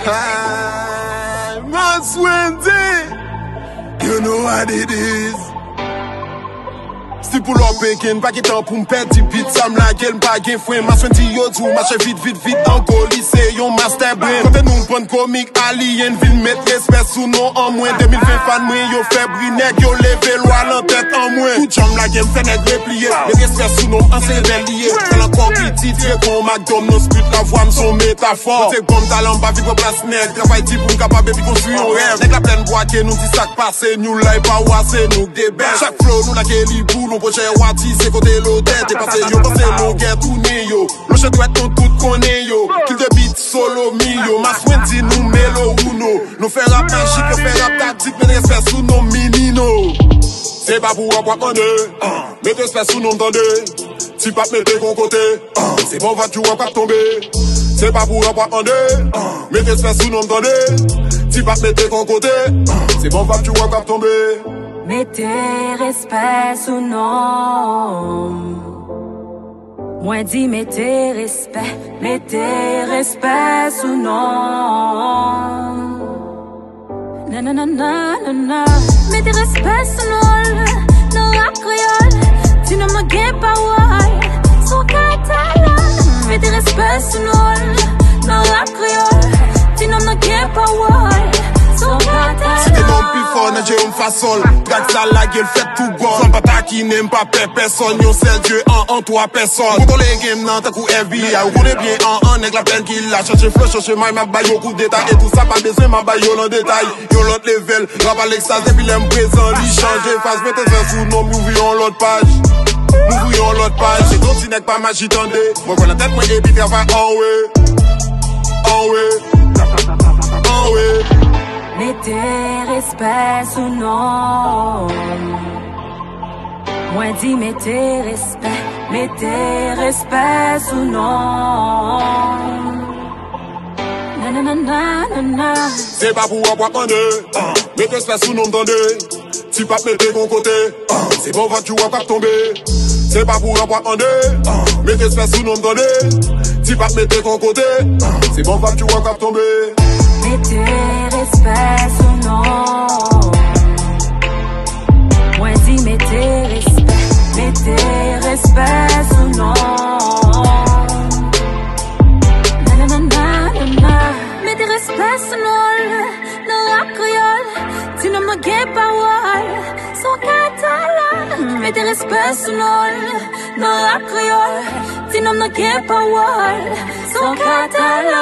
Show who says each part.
Speaker 1: Hi, Mas Wendy. You know what it is. Si pour l'or pékin, pas qu'il temps pour m'perdre du beat, ça me la gueule, pas qu'il faut ma soin yo tout, marche vite, en lycée, yon master brain. Quand nous prendre comique, alien, ville mettre respect sous nous en moins. 2020 fan moi, yo fait briner, yo levé loi en tête en moins. Tout jam la game, fait nègre replié, mais respect sous nous, en c'est lié. C'est encore critique, qu'on McDonald's, pute la voix, son métaphore. C'est comme talent, pas vivre place nègre, travail type pour capable de construire un rêve. Nègre la pleine boîte, nous dit sac passé, nous live pas wassé, nous débelle. Chaque flow, nous la kelly boule, on projet wati, c'est côté l'hôtel, t'es passé yo, passé l'hôtel, tourné yo. Le chat doit être tout connaît yo, kill de beat solo mio, ma soin dit nous mélo uno. Nous faire rap magique, nous faire rap tactique, mais respect sous nos minino. C'est pas pour avoir en deux, mais respect sous nos entendez. Si pas mettre ton côté, c'est bon, va tu vas pas tomber. C'est pas pour avoir en deux, mais respect sous nos entendez. Si pas mettre ton côté, c'est bon, va tu vas pas tomber.
Speaker 2: Mettez respect sous nom. Moi dis mettez respect sous nom. Na na na na na na. Mettez respect sous nom. Non rap créole, tu ne me gagnes pas ouais. Son catalan. Mettez respect sous nom. Non rap créole, tu ne me gagnes pas ouais. Son catalan.
Speaker 1: Si t'es non plus fort, n'a j'ai une façon. Gag ça la gueule fait tout bon. Sans pas qui n'aime pas personne. Yon seul Dieu en toi personne. Pour les games nan t'as coup FBI. Ou connaît bien en nèg la peine qu'il a. Chercher flow, chercher my m'a baille beaucoup de détails. Et tout ça pas besoin m'a baille en détail. Yon l'autre level, rap à l'extase. Depuis l'aime présent, li change face. Mettez un sous nom, m'ouvrions l'autre page. M'ouvrions l'autre page. C'est d'autres si n'est pas magie tendez. Moi qu'on la tête, moi et puis travail en way. En way. En way.
Speaker 2: Mettez respect sous nom. Moi dis mettez respect sous nom. Na na na na na na.
Speaker 1: C'est pas pour avoir en deux, mettez respect sous nom d'endeux. Si pas mettez ton côté, c'est bon va tu vas pas tomber. C'est pas pour avoir en deux, mettez respect sous nom d'endeux. Si pas mettez ton côté, c'est bon va tu vas pas tomber.
Speaker 2: Mettez respect sous nom. Moi dis mettez respect sous nom. Na na na na na. Mettez respect sous nom. Non rap créole, tu ne me gagnes pas ouais. Son catalan. Mettez respect sous nom. Non rap créole, tu ne me gagnes pas ouais. Son catalan.